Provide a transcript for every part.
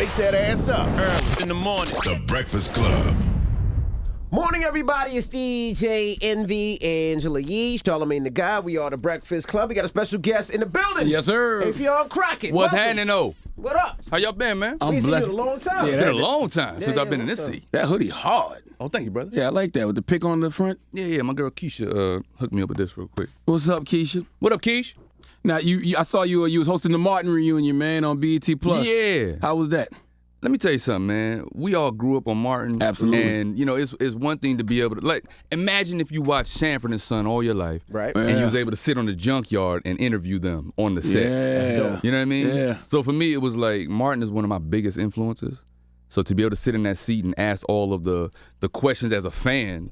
wake that ass up. In the morning. The Breakfast Club. Morning, everybody. It's DJ Envy, Angela Yee, Charlamagne the Guy. We are the Breakfast Club. We got a special guest in the building. Yes, sir. Affion Crockett. What's Welcome. happening, though? What up? How y'all been, man? We ain't seen you in a long time. Yeah, it's been a long time since I've been in this seat. That hoodie hard. Oh, thank you, brother. Yeah, I like that with the pick on the front. Yeah, my girl Keisha hooked me up with this real quick. What's up, Keisha? What up, Keish? Now, I saw you was hosting the Martin reunion, man, on BET Plus. Yeah. How was that? Let me tell you something, man. We all grew up on Martin. Absolutely. And, you know, it's one thing to be able to, like, imagine if you watched Sanford and Son all your life. Right. And you was able to sit on the junkyard and interview them on the set. Yeah. You know what I mean? Yeah. So for me, it was like, Martin is one of my biggest influences. So to be able to sit in that seat and ask all of the questions as a fan,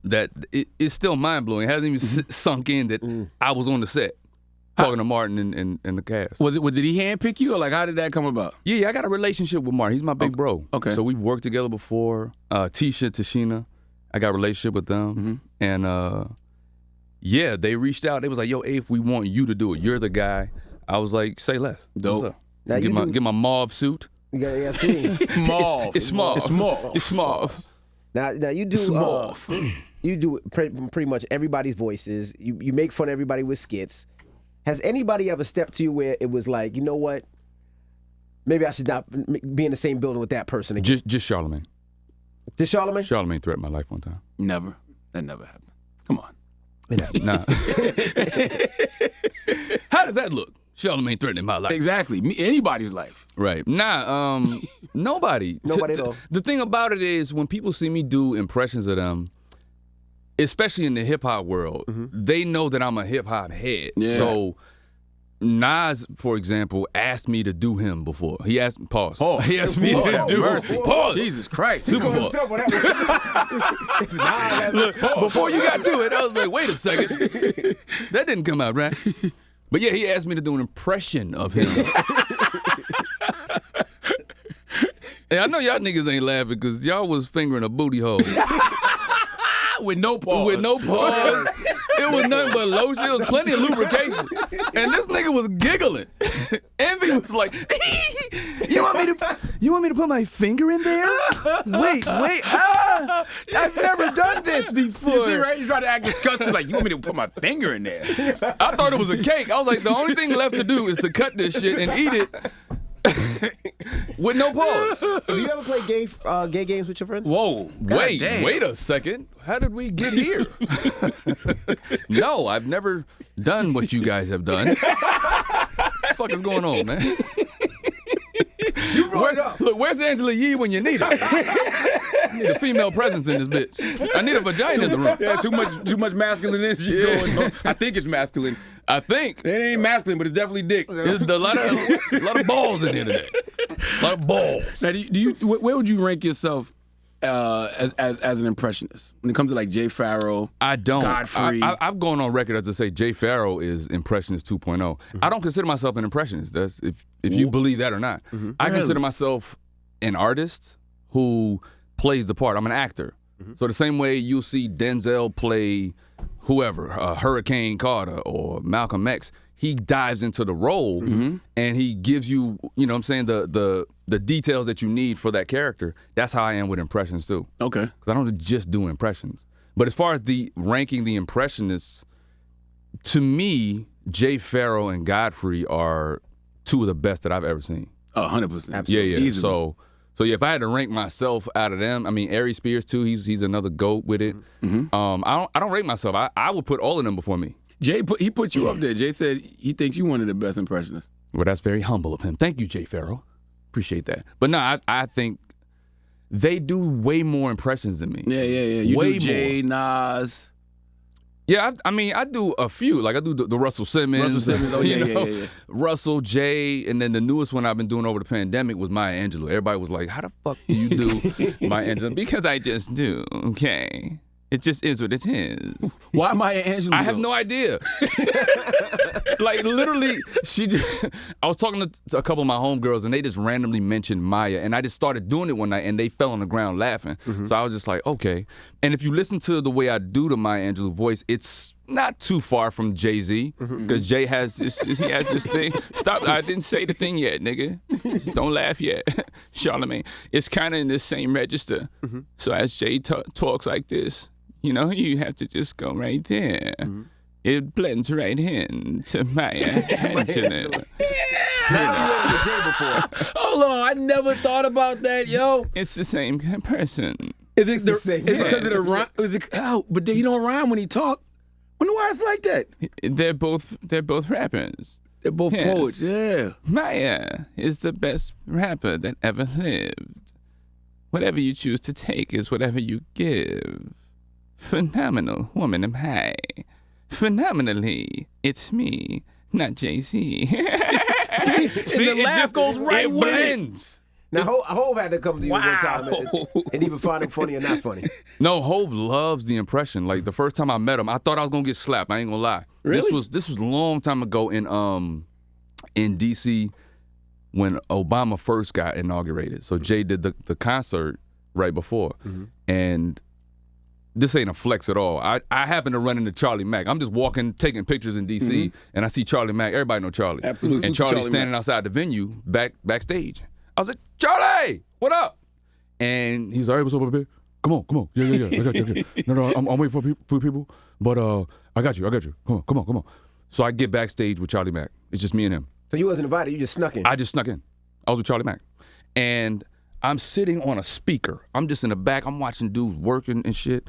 that it's still mind-blowing. It hasn't even sunk in that I was on the set. Talking to Martin and the cast. Did he handpick you, or like how did that come about? Yeah, I got a relationship with Martin. He's my big bro. Okay. So we've worked together before. Tisha, Tashina, I got a relationship with them. And yeah, they reached out. They was like, yo, Afe, we want you to do it. You're the guy. I was like, say less. Dope. What's up? Now Get my mauve suit. Yeah, see. Mauve. It's mauve. It's mauve. It's mauve. Now you do. It's mauve. You do pretty much everybody's voices. You make fun of everybody with skits. Has anybody ever stepped to you where it was like, you know what? Maybe I should not be in the same building with that person again. Just Charlamagne. Did Charlamagne? Charlamagne threatened my life one time. Never. That never happened. Come on. Nah. How does that look? Charlamagne threatening my life. Exactly. Anybody's life. Right. Nah, nobody. Nobody at all. The thing about it is when people see me do impressions of them, especially in the hip-hop world, they know that I'm a hip-hop head. Yeah. So Nas, for example, asked me to do him before. He asked Pause. He asked me to do Mercy. Pause. Jesus Christ. Super Bowl. Look, before you got to it, I was like, wait a second. That didn't come out right. But yeah, he asked me to do an impression of him. Hey, I know y'all niggas ain't laughing because y'all was fingering a booty hole. With no pause. With no pause. It was nothing but lotion. It was plenty of lubrication. And this nigga was giggling. Envy was like, you want me to put my finger in there? Wait. I've never done this before. You see, right? He's trying to act disgusted, like, you want me to put my finger in there? I thought it was a cake. I was like, the only thing left to do is to cut this shit and eat it. With no pause. So do you ever play gay games with your friends? Whoa. Wait Goddamn. a second. How did we get here? No, I've never done what you guys have done. What the fuck is going on, man? You brought it up. Look, where's Angela Yee when you need her? I need a female presence in this bitch. I need a vagina in the room. Yeah, too much masculine energy going on. I think it's masculine. I think. It ain't masculine, but it's definitely dick. There's a lot of balls in here today. A lot of balls. Now, where would you rank yourself as an impressionist when it comes to like Jay Farrow? I don't. Godfrey. I've gone on record as to say Jay Farrow is impressionist 2.0. I don't consider myself an impressionist. That's if you believe that or not. I consider myself an artist who plays the part. I'm an actor. So the same way you'll see Denzel play whoever, Hurricane Carter or Malcolm X, he dives into the role and he gives you, you know what I'm saying, the details that you need for that character. That's how I am with impressions too. Okay. Because I don't just do impressions. But as far as the ranking the impressionists, to me, Jay Farrow and Godfrey are two of the best that I've ever seen. 100%. Absolutely. Yeah. Easily. So yeah, if I had to rank myself out of them, I mean, Ari Spears too. He's another GOAT with it. I don't rate myself. I would put all of them before me. Jay he put you up there. Jay said he thinks you one of the best impressionists. Well, that's very humble of him. Thank you, Jay Farrow. Appreciate that. But no, I think they do way more impressions than me. Yeah. You way do Jay, Nas. Yeah, I mean, I do a few. Like, I do the Russell Simmons. Oh, yeah. Russell, Jay, and then the newest one I've been doing over the pandemic was Maya Angelou. Everybody was like, how the fuck do you do Maya Angelou? Because I just do, okay? It just is what it is. Why Maya Angelou? I have no idea. Like, literally, I was talking to a couple of my homegirls, and they just randomly mentioned Maya, and I just started doing it one night, and they fell on the ground laughing. So I was just like, okay. And if you listen to the way I do the Maya Angelou voice, it's not too far from Jay-Z, because Jay has this thing. Stop! I didn't say the thing yet, nigga. Don't laugh yet. Charlamagne. It's kind of in the same register. So as Jay talks like this, you know, you have to just go right there. It blends right in to my attention. Hold on, I never thought about that, yo. It's the same person. Is it the same because of the rhyme? But he don't rhyme when he talk. Wonder why it's like that. They're both rappers. They're both poets, yeah. Maya is the best rapper that ever lived. Whatever you choose to take is whatever you give. Phenomenal woman am I. Phenomenally, it's me, not Jay-Z. See, the laugh goes right with blends. Now, Hov had to come to you one time and even find him funny or not funny. No, Hov loves the impression. Like, the first time I met him, I thought I was going to get slapped. I ain't going to lie. Really? This was a long time ago in D.C. when Obama first got inaugurated. So Jay did the concert right before. And this ain't a flex at all. I happen to run into Charlamagne. I'm just walking, taking pictures in D.C., and I see Charlamagne. Everybody know Charlie. Absolutely. And Charlie's standing outside the venue, backstage. I was like, Charlie, what up? And he's like, hey, what's up, baby? Come on. Yeah. I got you. No, I'm waiting for people, but I got you. Come on. So I get backstage with Charlamagne. It's just me and him. So you wasn't invited, you just snuck in? I just snuck in. I was with Charlamagne. And I'm sitting on a speaker. I'm just in the back. I'm watching dudes working and shit.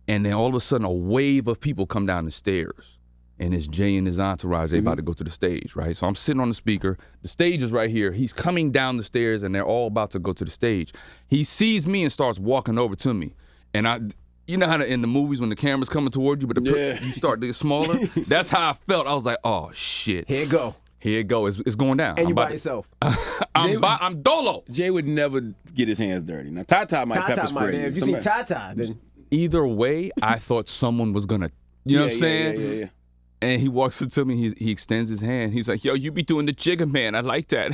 And then all of a sudden, a wave of people come down the stairs. And it's Jay and his entourage. They about to go to the stage, right? So I'm sitting on the speaker. The stage is right here. He's coming down the stairs, and they're all about to go to the stage. He sees me and starts walking over to me. And you know how in the movies when the camera's coming toward you, but you start to get smaller? That's how I felt. I was like, oh, shit. Here it go. It's going down. And you by yourself. I'm dolo. Jay would never get his hands dirty. Now, Tata might pepper spray you. If you see Tata, then... Either way, I thought someone was going to, you know what I'm saying? Yeah. And he walks up to me, he extends his hand. He's like, yo, you be doing the jigger, man. I like that.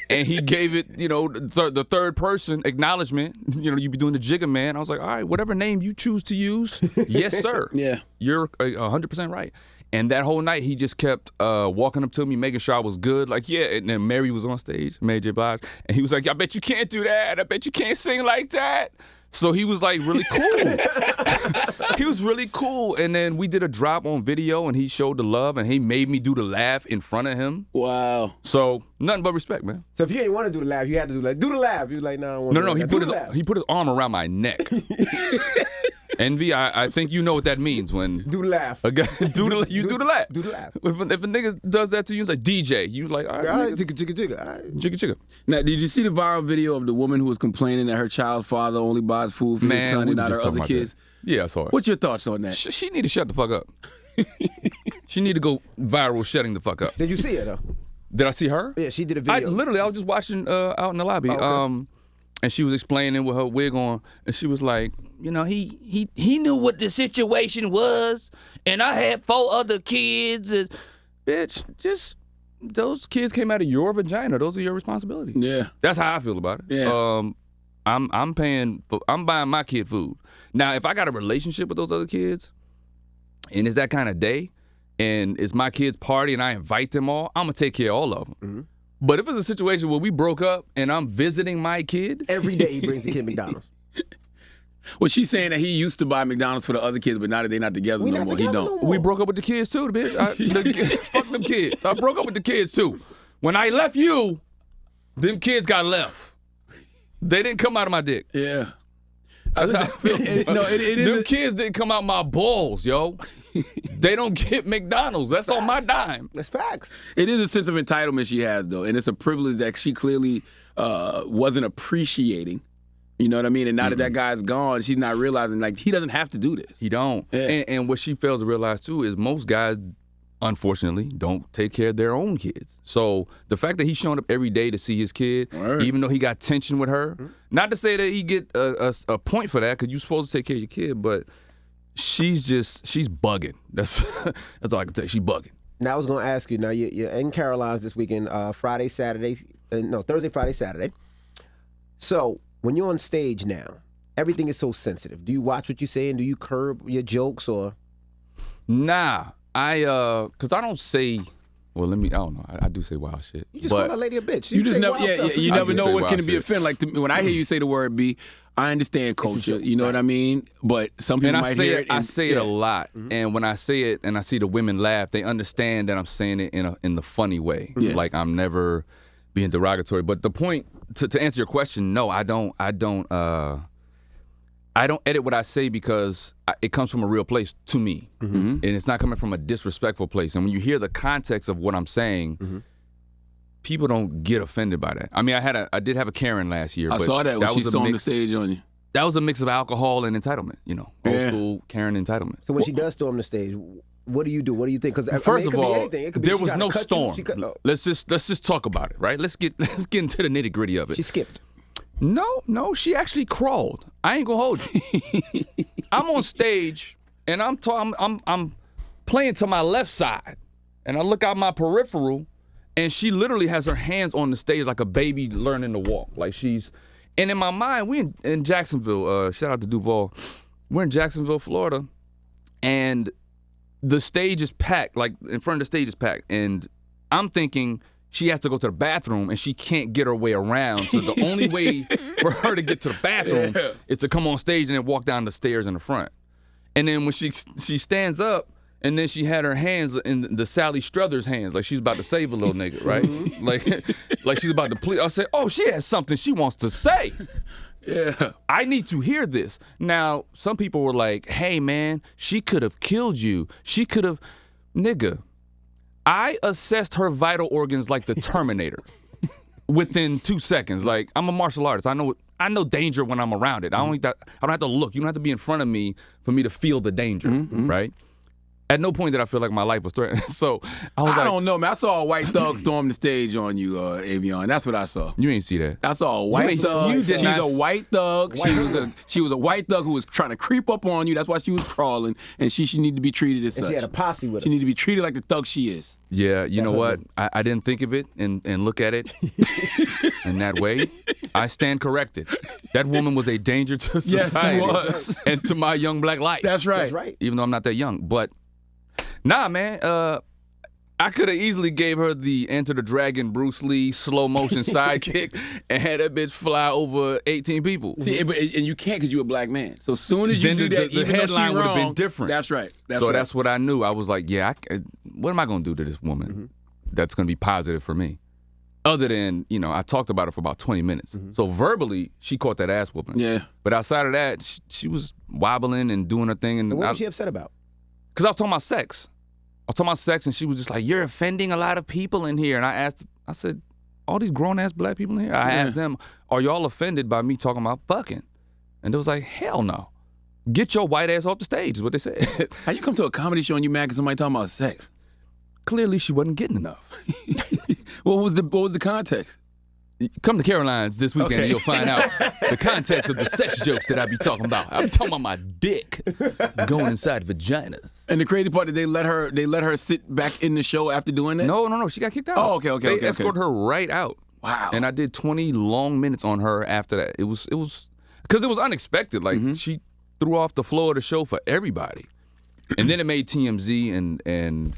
And he gave it, you know, the third person acknowledgement. You know, you be doing the jigger, man. I was like, all right, whatever name you choose to use, yes, sir. Yeah. You're 100% right. And that whole night, he just kept walking up to me, making sure I was good. Like, yeah. And then Mary was on stage, Mary J. Blige. And he was like, I bet you can't do that. I bet you can't sing like that. So he was like really cool. He was really cool. And then we did a drop on video and he showed the love and he made me do the laugh in front of him. Wow. So nothing but respect, man. So if you didn't want to do the laugh, you had to do the laugh. You was like, no, I don't want to do the laugh. He put his arm around my neck. Envy, I think you know what that means when do the laugh. Do the laugh. Do the laugh. If a nigga does that to you, it's like DJ. You like, all right, jigga. All right. Jigga. Now, did you see the viral video of the woman who was complaining that her child's father only buys food for his son and not her other kids? Yeah, I saw it. What's your thoughts on that? She need to shut the fuck up. She need to go viral shutting the fuck up. Did you see it though? Did I see her? Yeah, she did a video. I was just watching out in the lobby. Oh, okay. And she was explaining with her wig on, and she was like, you know, he knew what the situation was, and I had 4 other kids. And, bitch, just those kids came out of your vagina. Those are your responsibilities. Yeah, that's how I feel about it. Yeah, I'm buying my kid food. Now, if I got a relationship with those other kids, and it's that kind of day, and it's my kid's party, and I invite them all, I'm gonna take care of all of them. Mm-hmm. But if it's a situation where we broke up and I'm visiting my kid, every day he brings the kid McDonald's. Well, she's saying that he used to buy McDonald's for the other kids, but now that they're not together no more, he don't. No more. We broke up with the kids too, bitch. Fuck them kids. I broke up with the kids too. When I left you, them kids got left. They didn't come out of my dick. Yeah. That's how I feel. Them kids didn't come out my balls, yo. They don't get McDonald's. That's on my dime. That's facts. It is a sense of entitlement she has, though, and it's a privilege that she clearly wasn't appreciating. You know what I mean? And now that guy's gone, she's not realizing, like, he doesn't have to do this. He don't. Yeah. And what she fails to realize, too, is most guys, unfortunately, don't take care of their own kids. So the fact that he's showing up every day to see his kid, even though he got tension with her, not to say that he get a point for that, because you're supposed to take care of your kid, but she's bugging. That's all I can tell you. She's bugging. Now, I was going to ask you, now you're in Caroline's this weekend, Thursday, Friday, Saturday. So when you're on stage now, everything is so sensitive. Do you watch what you say and do you curb your jokes or? Nah, cause I don't say. Well, I don't know. I do say wild shit. You just call that lady a bitch. You just never, you never know what can be shit. offended. Like when I hear you say the word "b," I understand culture. You know what I mean? But some people might hear it. I say it a lot, and when I say it, and I see the women laugh, they understand that I'm saying it in the funny way. Yeah. Like I'm never being derogatory. But the point to answer your question, no, I don't edit what I say because it comes from a real place to me, and it's not coming from a disrespectful place. And when you hear the context of what I'm saying, people don't get offended by that. I mean, I did have a Karen last year. I saw that when she stormed the stage on you. That was a mix of alcohol and entitlement, old school Karen entitlement. So when she does storm the stage, what do you do? What do you think? Because first of all, there was no storm. Let's just talk about it, right? Let's get into the nitty gritty of it. She skipped. No, she actually crawled. I ain't gonna hold you. I'm on stage and I'm playing to my left side, and I look out my peripheral, and she literally has her hands on the stage like a baby learning to walk. And in my mind, we in Jacksonville. Shout out to Duval. We're in Jacksonville, Florida, and the stage is packed. Like in front of the stage is packed, and I'm thinking she has to go to the bathroom and she can't get her way around. So the only way for her to get to the bathroom is to come on stage and then walk down the stairs in the front. And then when she stands up, and then she had her hands in the Sally Struthers hands, like she's about to save a little nigga, right? like she's about to plead. I said, oh, she has something she wants to say. Yeah. I need to hear this. Now, some people were like, hey, man, she could have killed you. She could have, nigga. I assessed her vital organs like the Terminator within 2 seconds. Like, I'm a martial artist. I know danger when I'm around it. I don't have to look. You don't have to be in front of me for me to feel the danger, right? At no point did I feel like my life was threatened. So I don't know, man. I saw a white thug storm the stage on you, Affion. That's what I saw. You ain't see that. I saw a white thug. She's a white thug. She was a white thug who was trying to creep up on you. That's why she was crawling, and she should need to be treated as such. She had a posse with her. She need to be treated like the thug she is. Yeah, you know what? I didn't think of it and look at it in that way. I stand corrected. That woman was a danger to society. Yes, she was. And to my young black life. That's right. That's right. Even though I'm not that young, but. Nah, man. I could have easily gave her the Enter the Dragon Bruce Lee slow motion sidekick and had that bitch fly over 18 people. See, and you can't because you're a black man. So as soon as you do that, the even headline though would have been different. That's right. That's what I knew. I was like, yeah, what am I going to do to this woman that's going to be positive for me? Other than, I talked about it for about 20 minutes. So verbally, she caught that ass whooping. Yeah. But outside of that, she was wobbling and doing her thing. And what was she upset about? Because I was talking about sex. And she was just like, you're offending a lot of people in here. And I said, all these grown-ass black people in here? I asked them, are y'all offended by me talking about fucking? And they was like, hell no. Get your white ass off the stage is what they said. How you come to a comedy show and you mad because somebody talking about sex? Clearly she wasn't getting enough. What was the context? Come to Caroline's this weekend and you'll find out the context of the sex jokes that I be talking about. I'm talking about my dick going inside vaginas. And the crazy part, did they let her sit back in the show after doing that? No. She got kicked out. Oh, okay. They escorted her right out. Wow. And I did 20 long minutes on her after that. It was because it was unexpected. Like she threw off the floor of the show for everybody. And then it made TMZ and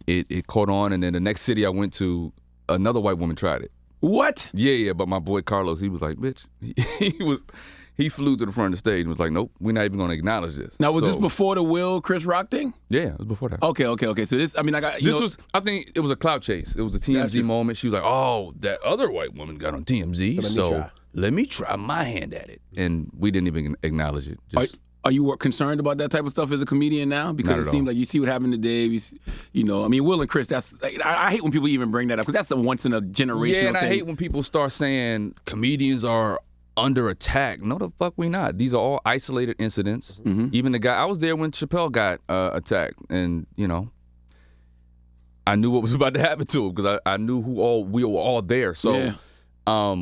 it caught on. And then the next city I went to, another white woman tried it. What? Yeah, but my boy Carlos, he was like, bitch. He flew to the front of the stage and was like, nope, we're not even going to acknowledge this. Now, was this before the Will Chris Rock thing? Yeah, it was before that. Okay. So this, I mean, I think it was a clout chase. It was a TMZ moment. She was like, oh, that other white woman got on TMZ, so let me try my hand at it. And we didn't even acknowledge it. Are you concerned about that type of stuff as a comedian now? Because it seems like you see what happened to Dave. Will and Chris. I hate when people even bring that up because that's a once in a generational thing. Yeah, and I hate when people start saying comedians are under attack. No, the fuck we not. These are all isolated incidents. Even the guy I was there when Chappelle got attacked, and I knew what was about to happen to him because I knew we were all there. So. Yeah.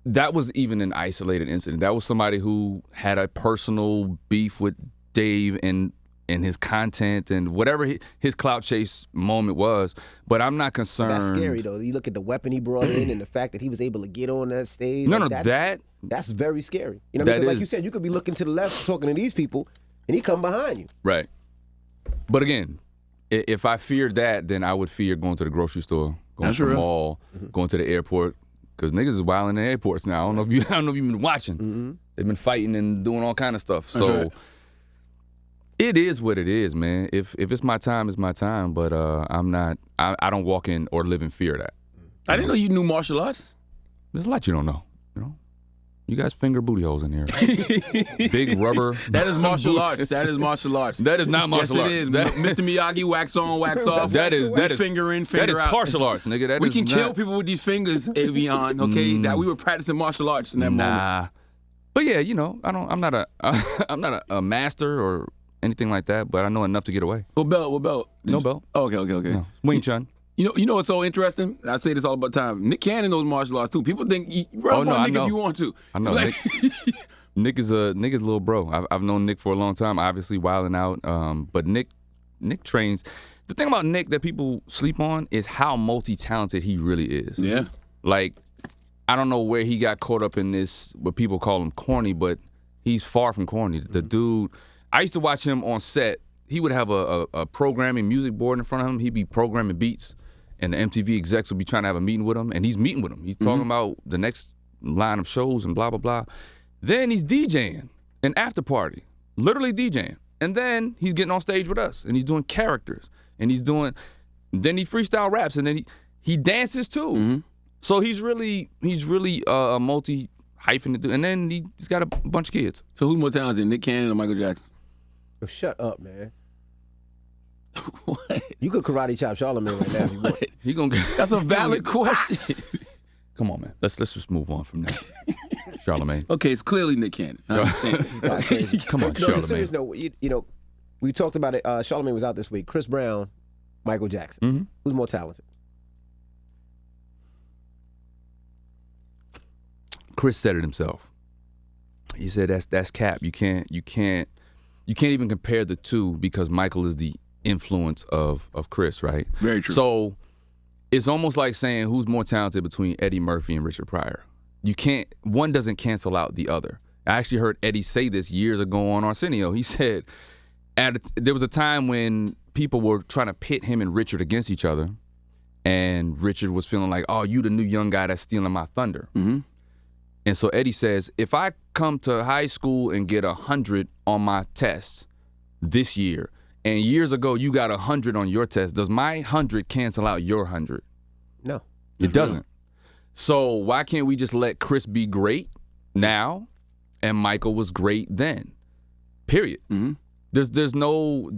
That was even an isolated incident. That was somebody who had a personal beef with Dave and his content and whatever his clout chase moment was. But I'm not concerned. That's scary, though. You look at the weapon he brought in and the fact that he was able to get on that stage. That's very scary. You know what I mean? Like you said, you could be looking to the left talking to these people, and he come behind you. Right. But again, if I feared that, then I would fear going to the grocery store, going to the mall, going to the airport, because niggas is wild in the airports now. I don't know if you've been watching. They've been fighting and doing all kind of stuff. So it is what it is, man. If it's my time, it's my time. But I'm not. I don't walk in or live in fear of that. I didn't know you knew martial arts. There's a lot you don't know. You guys finger booty holes in here. Big rubber. That is martial arts. That is martial arts. That is not martial arts. Yes, it is. Mr. Miyagi, wax on, wax off. That is finger in, finger out. That is martial arts, nigga. We can kill people with these fingers, Affion. Okay, that we were practicing martial arts in that moment. But yeah, I'm not a master or anything like that. But I know enough to get away. What belt? No belt. Oh, okay. No. Wing Chun. You know what's so interesting? I say this all about time. Nick Cannon knows martial arts too. People think you rub on Nick if you want to. I know. Nick is a little bro. I've known Nick for a long time. Obviously, wilding out. But Nick trains. The thing about Nick that people sleep on is how multi-talented he really is. Yeah. Like, I don't know where he got caught up in this. What people call him corny, but he's far from corny. The dude. I used to watch him on set. He would have a programming music board in front of him. He'd be programming beats. And the MTV execs will be trying to have a meeting with him, and he's meeting with him. He's talking about the next line of shows and blah, blah, blah. Then he's DJing an after party, literally DJing. And then he's getting on stage with us, and he's doing characters. And then he freestyle raps, and then he dances too. So he's really a multi-hyphenate dude. And then he's got a bunch of kids. So who's more talented, Nick Cannon or Michael Jackson? Oh, shut up, man. What? You could karate chop Charlamagne right now if you want. He gonna That's a valid question. Come on, man. Let's just move on from that. Charlamagne. Okay, it's clearly Nick Cannon. Come on, No, serious Charlamagne. note, we talked about it. Charlamagne was out this week. Chris Brown, Michael Jackson. Who's more talented? Chris said it himself. He said that's cap. You can't even compare the two because Michael is the influence of Chris, right? Very true. So it's almost like saying who's more talented between Eddie Murphy and Richard Pryor. One doesn't cancel out the other. I actually heard Eddie say this years ago on Arsenio. He said there was a time when people were trying to pit him and Richard against each other, and Richard was feeling like, oh, you the new young guy that's stealing my thunder. And so Eddie says, if I come to high school and get 100 on my test this year, and years ago you got 100 on your test, does my 100 cancel out your 100? No. It doesn't. So why can't we just let Chris be great now and Michael was great then? Period. There's no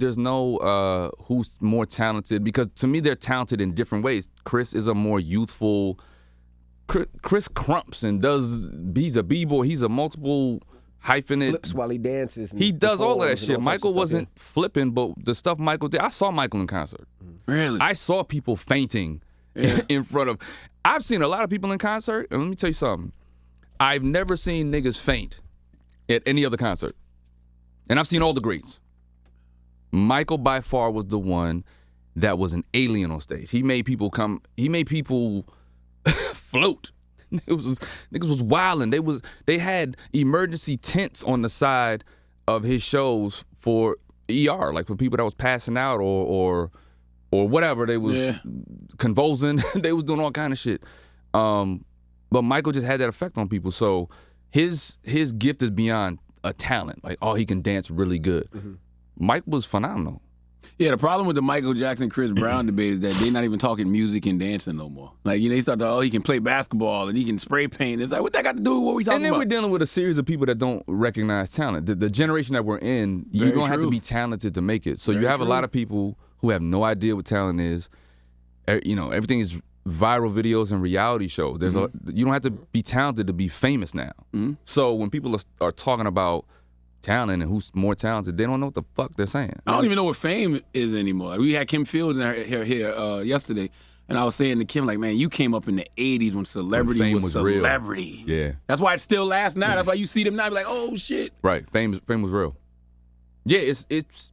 who's more talented, because to me they're talented in different ways. Chris is a more youthful. Chris crumps and he's a b-boy. He's a multiple hyphenate. Flips while he dances. He does all of that shit. Michael wasn't flipping, but the stuff Michael did, I saw Michael in concert. Really? I saw people fainting in front of. I've seen a lot of people in concert, and let me tell you something. I've never seen niggas faint at any other concert. And I've seen all the greats. Michael by far was the one that was an alien on stage. He made people float. Niggas was wilding. They had emergency tents on the side of his shows for ER, like for people that was passing out or whatever. They was convulsing. They was doing all kind of shit. But Michael just had that effect on people. So his gift is beyond a talent. Like, oh, he can dance really good. Mike was phenomenal. Yeah, the problem with the Michael Jackson Chris Brown debate is that they're not even talking music and dancing no more. Like, they start to, he can play basketball and he can spray paint. It's like, what that got to do with what we talking about? And then we're dealing with a series of people that don't recognize talent. The generation that we're in, you're going to have to be talented to make it. So you have a lot of people who have no idea what talent is. Everything is viral videos and reality shows. You don't have to be talented to be famous now. So when people are talking about talent and who's more talented, they don't know what the fuck they're saying. I don't even know what fame is anymore. Like, we had Kim Fields in here yesterday, and I was saying to Kim, like, man, you came up in the 80s when celebrity was celebrity. Real. Yeah. That's why it still lasts now. That's why you see them now, be like, oh, shit. Right. Fame was real. Yeah, it's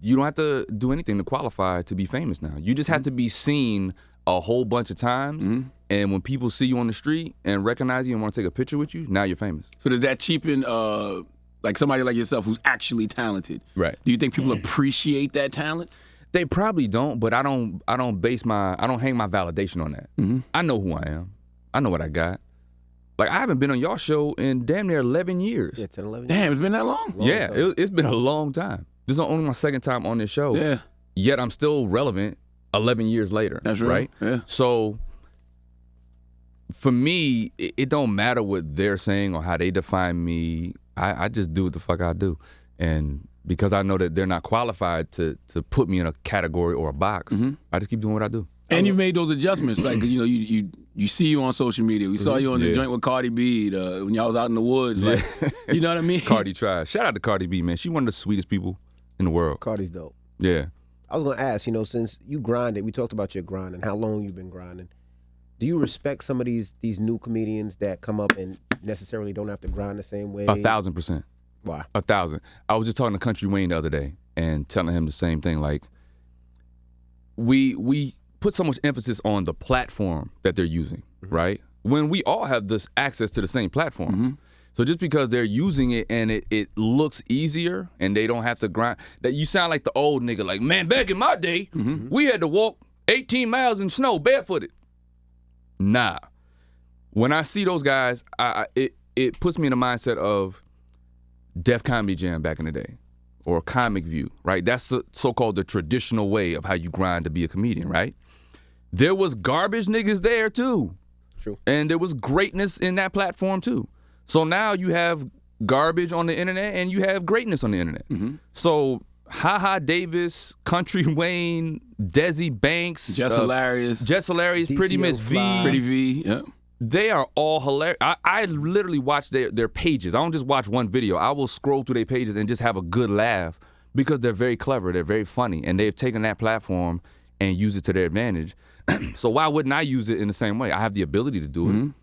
you don't have to do anything to qualify to be famous now. You just have to be seen a whole bunch of times, and when people see you on the street and recognize you and want to take a picture with you, now you're famous. So does that cheapen like somebody like yourself who's actually talented. Right. Do you think people appreciate that talent? They probably don't, but I don't hang my validation on that. Mm-hmm. I know who I am. I know what I got. Like, I haven't been on y'all show in damn near 11 years. Yeah, 10, 11 Damn, it's been that long? Yeah, it's been a long time. This is only my second time on this show. Yeah. Yet I'm still relevant 11 years later. That's right. Yeah. So for me, it don't matter what they're saying or how they define me. I just do what the fuck I do. And because I know that they're not qualified to put me in a category or a box, I just keep doing what I do. And you made those adjustments, like, 'cause, you know, you see you on social media. We saw you on the joint with Cardi B when y'all was out in the woods. Like, you know what I mean? Cardi tried. Shout out to Cardi B, man. She one of the sweetest people in the world. Cardi's dope. Yeah. I was going to ask, since you grinded, we talked about your grind and how long you've been grinding. Do you respect some of these new comedians that come up and necessarily don't have to grind the same way? 1,000%. Why? 1,000. I was just talking to Country Wayne the other day and telling him the same thing. Like, we put so much emphasis on the platform that they're using, right? When we all have this access to the same platform. So just because they're using it and it looks easier and they don't have to grind, that you sound like the old nigga, like, man, back in my day, we had to walk 18 miles in snow barefooted. Nah. When I see those guys, it puts me in the mindset of Def Comedy Jam back in the day, or Comic View, right? That's so-called the traditional way of how you grind to be a comedian, right? There was garbage niggas there too. True. And there was greatness in that platform too. So now you have garbage on the internet and you have greatness on the internet. So Ha Davis, Country Wayne, Desi Banks, Jess Hilarious, Pretty Miss V. Pretty V, yeah. They are all hilarious. I literally watch their pages. I don't just watch one video. I will scroll through their pages and just have a good laugh because they're very clever, they're very funny, and they've taken that platform and used it to their advantage. So why wouldn't I use it in the same way? I have the ability to do it,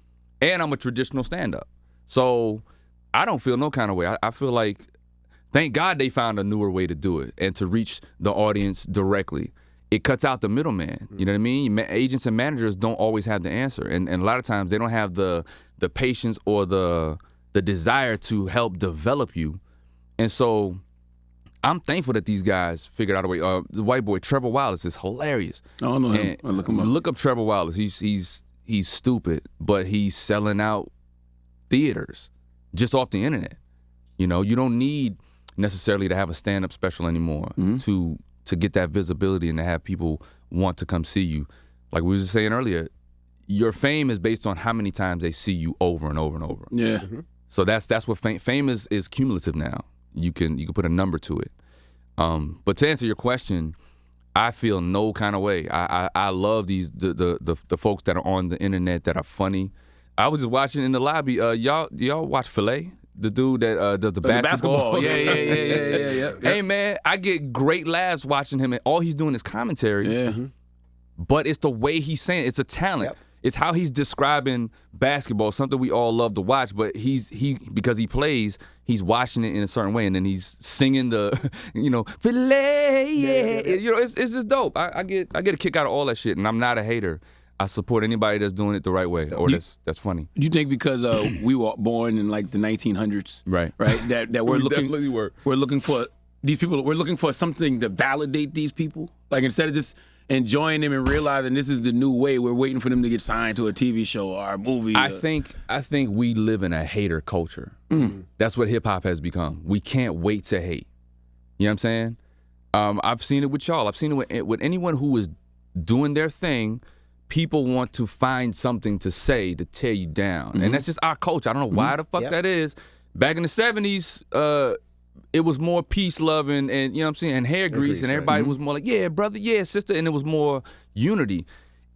and I'm a traditional stand-up. So I don't feel no kind of way. I feel like, thank God they found a newer way to do it and to reach the audience directly. It cuts out the middleman. You know what I mean? Agents and managers don't always have the answer. And a lot of times they don't have the patience or the desire to help develop you. And so I'm thankful that these guys figured out a way. The white boy, Trevor Wallace, is hilarious. I don't know him. I'll look him up. Look up Trevor Wallace. He's stupid, but he's selling out theaters just off the internet. You know, you don't need necessarily to have a stand-up special anymore to get that visibility and to have people want to come see you. Like we were just saying earlier, your fame is based on how many times they see you over and over and over. Yeah. So that's what fame is cumulative now. You can put a number to it. But to answer your question, I feel no kind of way. I love the folks that are on the internet that are funny. I was just watching in the lobby. Y'all watch Filet? The dude that does the basketball. Yeah. Hey, man, I get great laughs watching him, and all he's doing is commentary. Yeah. But it's the way he's saying it. It's a talent. Yep. It's how he's describing basketball, something we all love to watch, but because he plays, he's watching it in a certain way, and then he's singing the, Filet, yeah. It's just dope. I get a kick out of all that shit, and I'm not a hater. I support anybody that's doing it the right way, or that's funny. You think because we were born in like the 1900s, right? That we're looking, definitely were. We're looking for these people. We're looking for something to validate these people. Like instead of just enjoying them and realizing this is the new way, we're waiting for them to get signed to a TV show or a movie. I think we live in a hater culture. That's what hip hop has become. We can't wait to hate. You know what I'm saying? I've seen it with y'all. I've seen it with anyone who is doing their thing. People want to find something to say to tear you down. And that's just our culture. I don't know why the fuck that is. Back in the 70s, it was more peace, love, and you know what I'm saying, and hair grease, and everybody was more like, yeah, brother, yeah, sister, and it was more unity.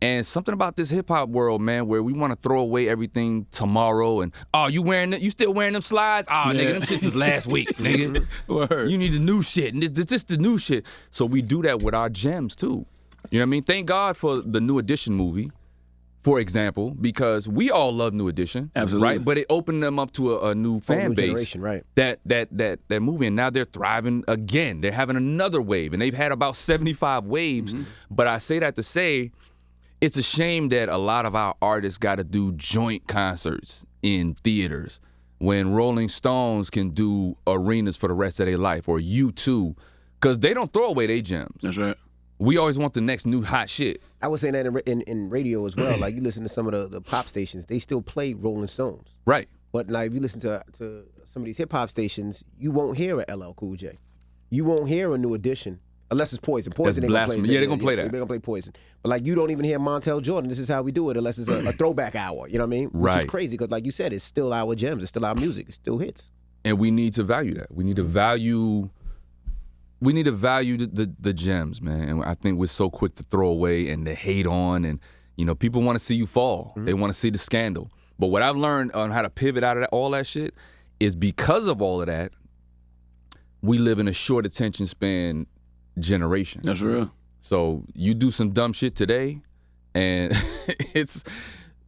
And something about this hip-hop world, man, where we want to throw away everything tomorrow, and, oh, you still wearing them slides? Oh, nigga, them shits is last week, nigga. Word. You need the new shit, and this the new shit. So we do that with our gems, too. You know what I mean? Thank God for the New Edition movie, for example, because we all love New Edition, absolutely, right? But it opened them up to a new fan base, generation, right? That movie, and now they're thriving again. They're having another wave, and they've had about 75 waves. But I say that to say, it's a shame that a lot of our artists got to do joint concerts in theaters. when Rolling Stones can do arenas for the rest of their life, or U2, because they don't throw away their gems. That's right. We always want the next new hot shit. I was saying that in radio as well. Like, you listen to some of the pop stations, they still play Rolling Stones. Right. But like, if you listen to some of these hip hop stations, you won't hear a LL Cool J. You won't hear a New Edition. Unless it's Poison. Poison, That's they gonna play. blasphemy. Yeah, they're gonna play that. They're gonna play Poison. But like, you don't even hear Montel Jordan. This is how we do it, unless it's a throwback hour. You know what I mean? Which is Right. crazy, because like you said, it's still our gems. It's still our music. It still hits. And we need to value that. We need to value the gems, man. And I think we're so quick to throw away and to hate on, and people want to see you fall. They want to see the scandal. But what I've learned on how to pivot out of all that shit is, because of all of that, we live in a short attention span generation. That's real. So you do some dumb shit today, and it's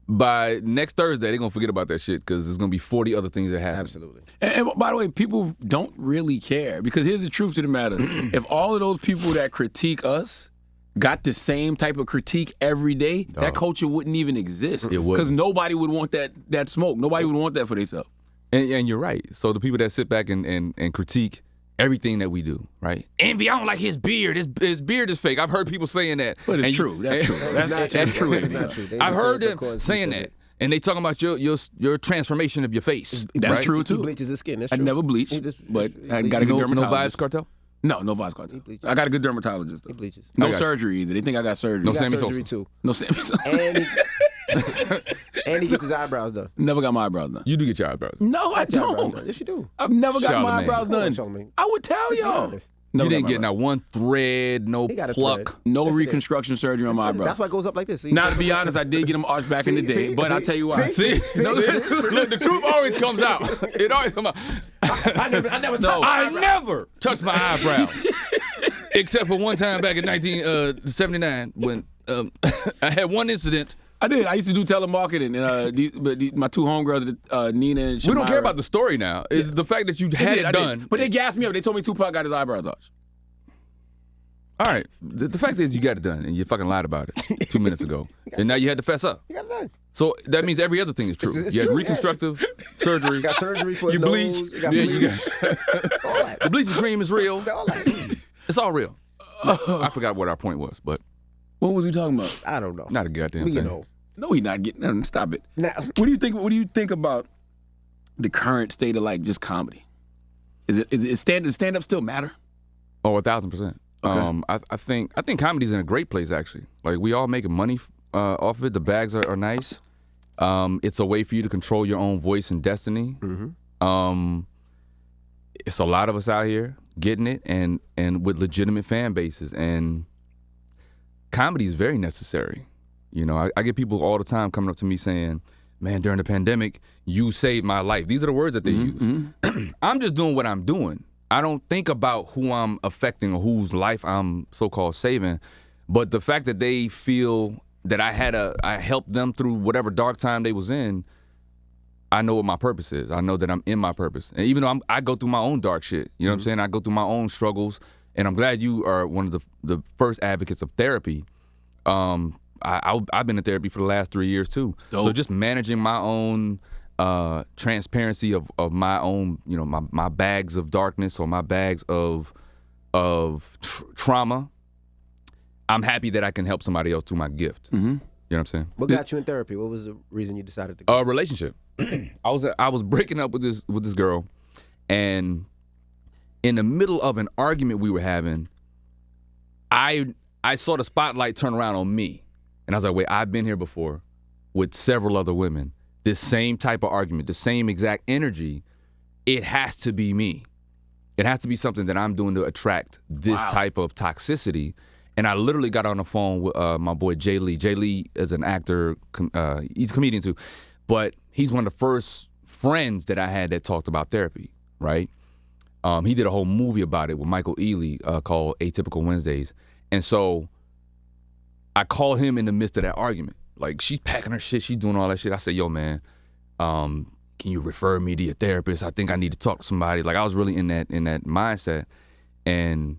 by next Thursday they're gonna forget about that shit, because there's gonna be 40 other things that happen. Absolutely. And by the way, people don't really care, because here's the truth to the matter. If all of those people that critique us got the same type of critique every day, that culture wouldn't even exist. It wouldn't. Because nobody would want that smoke. Nobody would want that for themselves. And you're right. So the people that sit back and critique everything that we do, right? Envy, I don't like his beard. His beard is fake. I've heard people saying that. But it's true. That's true. That's true. It's not true. They I've just heard say it them because saying he says that. And they talking about your transformation of your face. That's right? true He too. bleaches his skin. That's I true. never bleach, He just- but I got a good No dermatologist. Vibes Cartel? No vibes cartel. bleaches. I got a good dermatologist. He bleaches. No I got you. surgery either. They think I got surgery. No He got Sammy surgery Sosa. too. No Sammy Sosa. And he gets his eyebrows done. Never got my eyebrows done. You do get your eyebrows. No, I Got your eyebrows done. don't. Yes, you do. I've never got my Charlamagne. eyebrows done. Come on, Charlamagne. I would tell Be y'all. honest. Never You got didn't my get eyebrows. not one thread, no He got a pluck. thread. No Yes, he did. reconstruction surgery on my eyebrows. That's why it goes up like this. See? Now, to be honest, I did get them arched back in the day, but I'll tell you why. See? Look, the truth always comes out. It always comes out. I never I never touched my eyebrow. Except for one time back in 1979 when I had one incident. I did. I used to do telemarketing. My two homegirls, Nina and Shamira. We don't care about the story now. It's the fact that you had I it done. But they gassed me up. They told me Tupac got his eyebrows arched. All right. The fact is you got it done, and you fucking lied about it 2 minutes ago. And now you had to fess up. You got it done. So that means every other thing is true. It's You had true, reconstructive surgery. You got surgery for You the bleach. nose. You got Yeah, bleach. you got All that. the bleaching cream is real. All that. It's all real. I forgot what our point was, but What was we talking about? I don't know. not a goddamn You thing. know. No, he's not getting. No, stop it. Now, What do you think? What do you think about the current state of like just comedy? Is stand up still matter? Oh, 1,000%. Okay. I think comedy's in a great place actually. Like we all making money off of it. The bags are nice. It's a way for you to control your own voice and destiny. Mm-hmm. It's a lot of us out here getting it, and with legitimate fan bases. And comedy is very necessary. You know, I get people all the time coming up to me saying, "Man, during the pandemic, you saved my life." These are the words that they use. I'm just doing what I'm doing. I don't think about who I'm affecting or whose life I'm so-called saving. But the fact that they feel that I helped them through whatever dark time they was in, I know what my purpose is. I know that I'm in my purpose. And even though I go through my own dark shit, you know what I'm saying? I go through my own struggles. And I'm glad you are one of the first advocates of therapy. I've been in therapy for the last 3 years too. Dope. So just managing my own transparency of my own, you know, my bags of darkness or my bags of trauma. I'm happy that I can help somebody else through my gift. You know what I'm saying? what got you in therapy? What was the reason you decided to go? Relationship. I was breaking up with this girl, and in the middle of an argument we were having, I saw the spotlight turn around on me, and I was like, wait, I've been here before with several other women. This same type of argument, the same exact energy. It has to be me. It has to be something that I'm doing to attract this type of toxicity. And I literally got on the phone with my boy Jay Lee. Jay Lee is an actor. He's a comedian too. But he's one of the first friends that I had that talked about therapy, right? He did a whole movie about it with Michael Ealy called Atypical Wednesdays. And so I called him in the midst of that argument. Like, she's packing her shit. She's doing all that shit. I said, yo, man, can you refer me to your therapist? I think I need to talk to somebody. Like, I was really in that mindset. And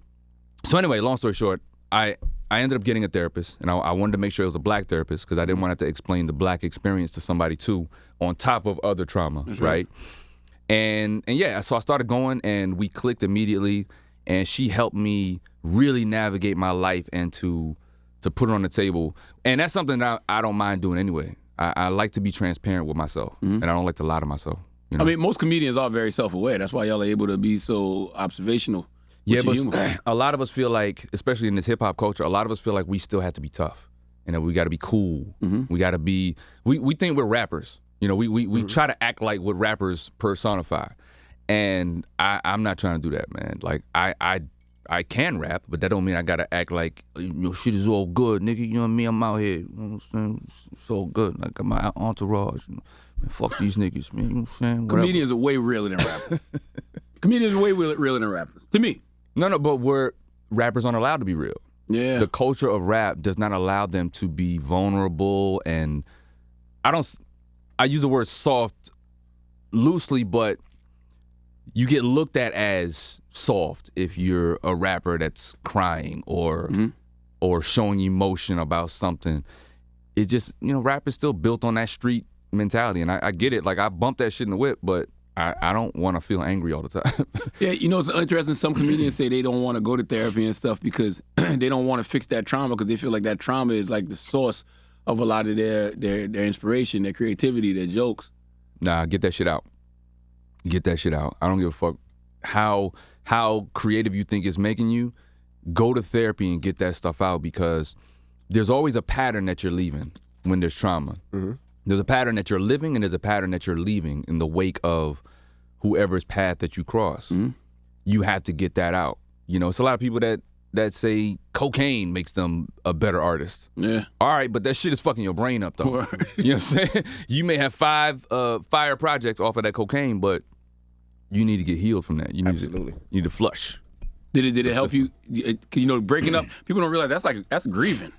so anyway, long story short, I ended up getting a therapist, and I wanted to make sure it was a black therapist because I didn't want to have to explain the black experience to somebody too, on top of other trauma, right? And yeah, so I started going, and we clicked immediately, and she helped me really navigate my life and to put it on the table. And that's something that I don't mind doing anyway. I like to be transparent with myself, and I don't like to lie to myself. You know? I mean, most comedians are very self-aware. That's why y'all are able to be so observational. Yeah, but a lot of us feel like, especially in this hip-hop culture, a lot of us feel like we still have to be tough and that we got to be cool. We got to be, we think we're rappers. You know, we try to act like what rappers personify. And I'm not trying to do that, man. Like, I can rap, but that don't mean I got to act like, your shit is all good, nigga. You know what I mean? I'm out here, you know what I'm saying? It's all good. Like, my entourage. You know? Man, fuck these niggas, man. You know what I'm saying? Whatever. Comedians are way realer than rappers. Comedians are way realer than rappers. To me. No, but rappers aren't allowed to be real. Yeah. The culture of rap does not allow them to be vulnerable, and I use the word soft loosely, but you get looked at as soft if you're a rapper that's crying or showing emotion about something. It just, rap is still built on that street mentality, and I get it. Like, I bump that shit in the whip, but I don't want to feel angry all the time. Yeah, it's interesting. Some comedians say they don't want to go to therapy and stuff because they don't want to fix that trauma because they feel like that trauma is like the source of a lot of their inspiration, their creativity, their jokes. Nah, get that shit out. Get that shit out. I don't give a fuck how creative you think it's making you. Go to therapy and get that stuff out, because there's always a pattern that you're leaving when there's trauma. There's a pattern that you're living, and there's a pattern that you're leaving in the wake of whoever's path that you cross. You have to get that out. It's a lot of people that say cocaine makes them a better artist. Yeah. All right, but that shit is fucking your brain up, though. You know what I'm saying? You may have 5 fire projects off of that cocaine, but you need to get healed from that. You need to flush. Did it help you? Breaking up, people don't realize that's grieving.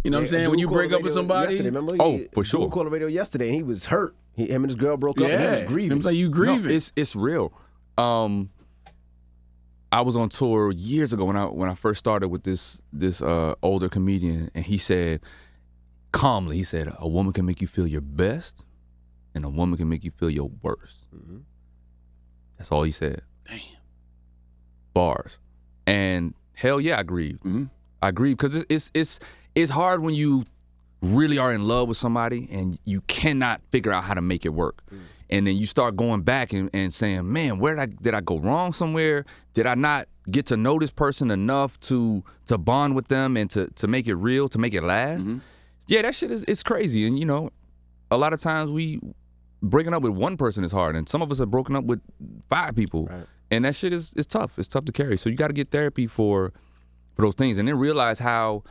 You know what I'm saying? When you break up with somebody. Remember? For sure. Dude called the radio yesterday, and he was hurt. Him and his girl broke up, and he was grieving. It's like you grieving. No, it's real. I was on tour years ago when I first started with this older comedian, and he said, calmly, a woman can make you feel your best, and a woman can make you feel your worst. That's all he said. Damn. Bars. And hell yeah, I grieved. I grieved because it's hard when you really are in love with somebody and you cannot figure out how to make it work. And then you start going back and saying, man, did I go wrong somewhere? Did I not get to know this person enough to bond with them and to make it real, to make it last? Yeah, that shit is crazy. And a lot of times breaking up with one person is hard, and some of us have broken up with 5 people. Right. And that shit is tough. It's tough to carry. So you got to get therapy for those things, and then realize how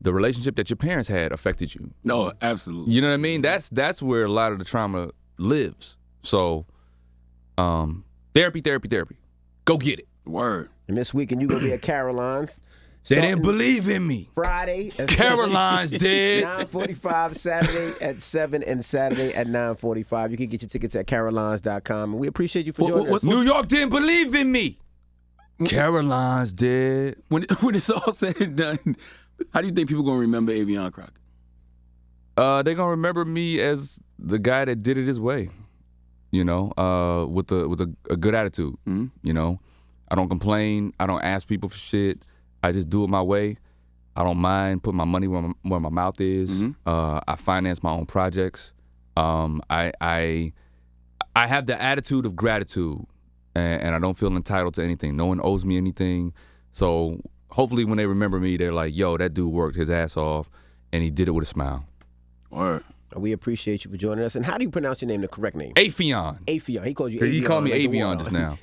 the relationship that your parents had affected you. No, absolutely. You know what I mean? That's where a lot of the trauma lives. So, therapy. Go get it. Word. And this weekend you gonna be at Caroline's. They didn't believe in me. Friday at Caroline's did. 9:45 Saturday at 7 and Saturday at 9:45. You can get your tickets at carolines.com. And we appreciate you for joining us. New York didn't believe in me. Caroline's did. When it's all said and done, how do you think people gonna remember Affion Crockett? They're gonna remember me as the guy that did it his way. With a good attitude. I don't complain. I don't ask people for shit. I just do it my way. I don't mind putting my money where my mouth is. I finance my own projects. I have the attitude of gratitude, and I don't feel entitled to anything. No one owes me anything. So hopefully when they remember me, they're like, yo, that dude worked his ass off, and he did it with a smile. Word. We appreciate you for joining us. And how do you pronounce your name, the correct name? Affion. Affion. He called you Affion. He called me Affion just now.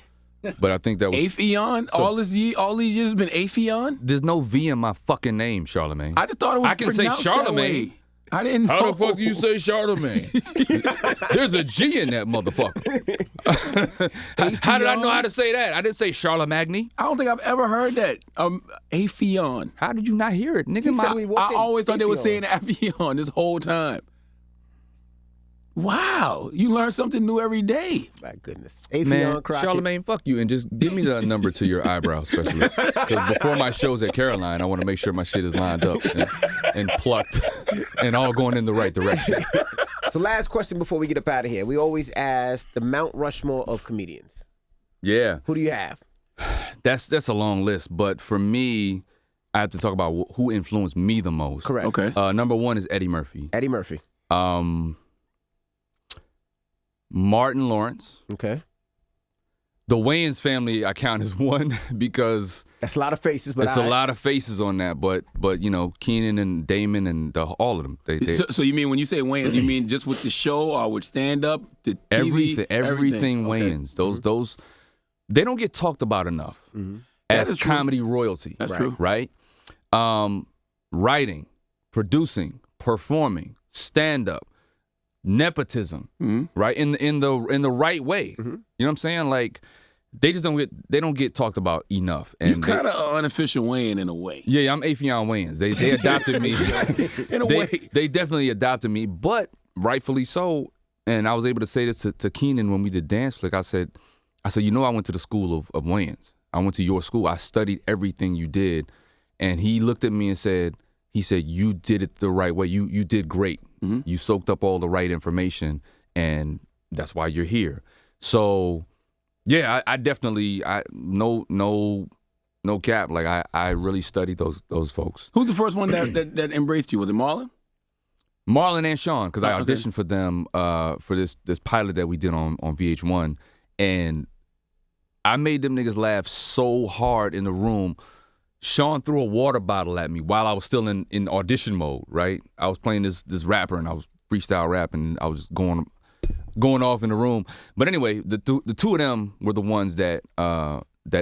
But I think that was... Affion? So, all these years has been Affion? There's no V in my fucking name, Charlamagne. I just thought it was I can say Charlamagne. I didn't know. How the fuck do you say Charlamagne? There's a G in that motherfucker. How did I know how to say that? I didn't say Charlamagne. I don't think I've ever heard that. Affion. How did you not hear it, nigga? I always thought they were saying Affion this whole time. Wow, you learn something new every day. My goodness. Man, Crockett. Charlamagne, fuck you, and just give me the number to your eyebrow specialist. Because before my shows at Caroline, I want to make sure my shit is lined up and plucked and all going in the right direction. So last question before we get up out of here. We always ask the Mount Rushmore of comedians. Yeah. Who do you have? That's a long list, but for me, I have to talk about who influenced me the most. Correct. Okay. Number one is Eddie Murphy. Eddie Murphy. Martin Lawrence. Okay. The Wayans family I count as one because That's a lot of faces, but it's a lot of faces on that. But you know, Keenan and Damon and all of them. They So you mean when you say Wayans, you mean just with the show or with stand up, the TV, everything Okay. Wayans. Those they don't get talked about enough as That is true. comedy royalty. That's true. Right? Writing, producing, performing, stand up, nepotism, right? In the right way. You know what I'm saying? Like they just don't get talked about enough. And You kind of unofficial Wayne in a way. yeah, I'm Affion Wayans. They adopted me. In a way. They definitely adopted me, but rightfully so. And I was able to say this to Keenan when we did Dance Flick. I said, you know, I went to the school of Wayans. I went to your school. I studied everything you did. And he looked at me and said, you did it the right way. You did great. You soaked up all the right information, and that's why you're here. So, yeah, I definitely no cap. Like I really studied those folks. Who's the first one that embraced you? Was it Marlon? Marlon and Sean, because I Okay. auditioned for them for this pilot that we did on VH1, and I made them niggas laugh so hard in the room. Sean threw a water bottle at me while I was still in audition mode, right? I was playing this rapper and I was freestyle rapping and I was just going off in the room. But anyway, the two of them were the ones that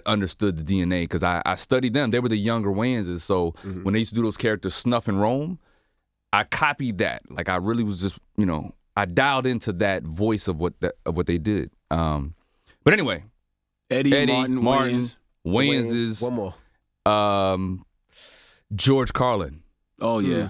understood the DNA because I studied them. They were the younger Wayanses, so when they used to do those characters Snuff and Rome, I copied that. Like I really was just, you know, I dialed into that voice of what they did. But anyway, Eddie Martin Wayans is one more. George Carlin. Oh yeah.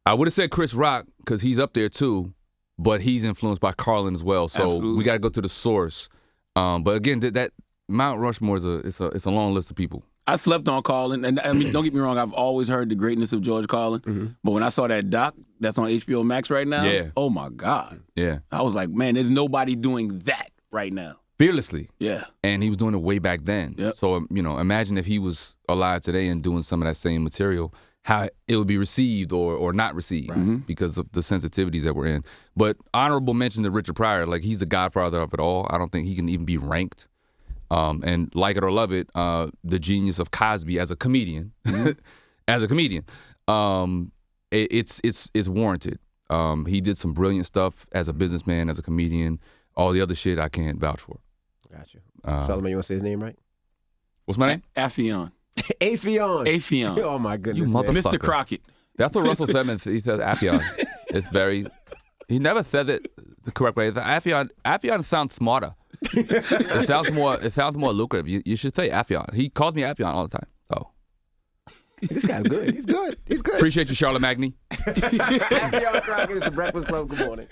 I would have said Chris Rock because he's up there too, but he's influenced by Carlin as well. So Absolutely. we got to go to the source. But again, that Mount Rushmore is a long list of people. I slept on Carlin, and I mean, don't get me wrong. I've always heard the greatness of George Carlin, but when I saw that doc that's on HBO Max right now, Yeah. oh my God, Yeah, I was like, man, there's nobody doing that right now. fearlessly. Yeah. And he was doing it way back then. Yep. So, you know, imagine if he was alive today and doing some of that same material, how it would be received or not received because of the sensitivities that we're in. But honorable mention to Richard Pryor, like he's the godfather of it all. I don't think he can even be ranked. And like it or love it, the genius of Cosby as a comedian, it's warranted. He did some brilliant stuff as a businessman, as a comedian. All the other shit I can't vouch for. Got you. Charlamagne, you want to say his name right? What's my name? Affion. Affion. Oh my goodness, You man. motherfucker. Mr. Crockett. That's what Russell said. He said Affion. It's very. He never said it the correct way. Affion sounds smarter. It sounds more lucrative. You should say Affion. He calls me Affion all the time. So This guy's good. He's good. He's good. appreciate you, Charlamagne. Affion Crockett is the Breakfast Club. Good morning.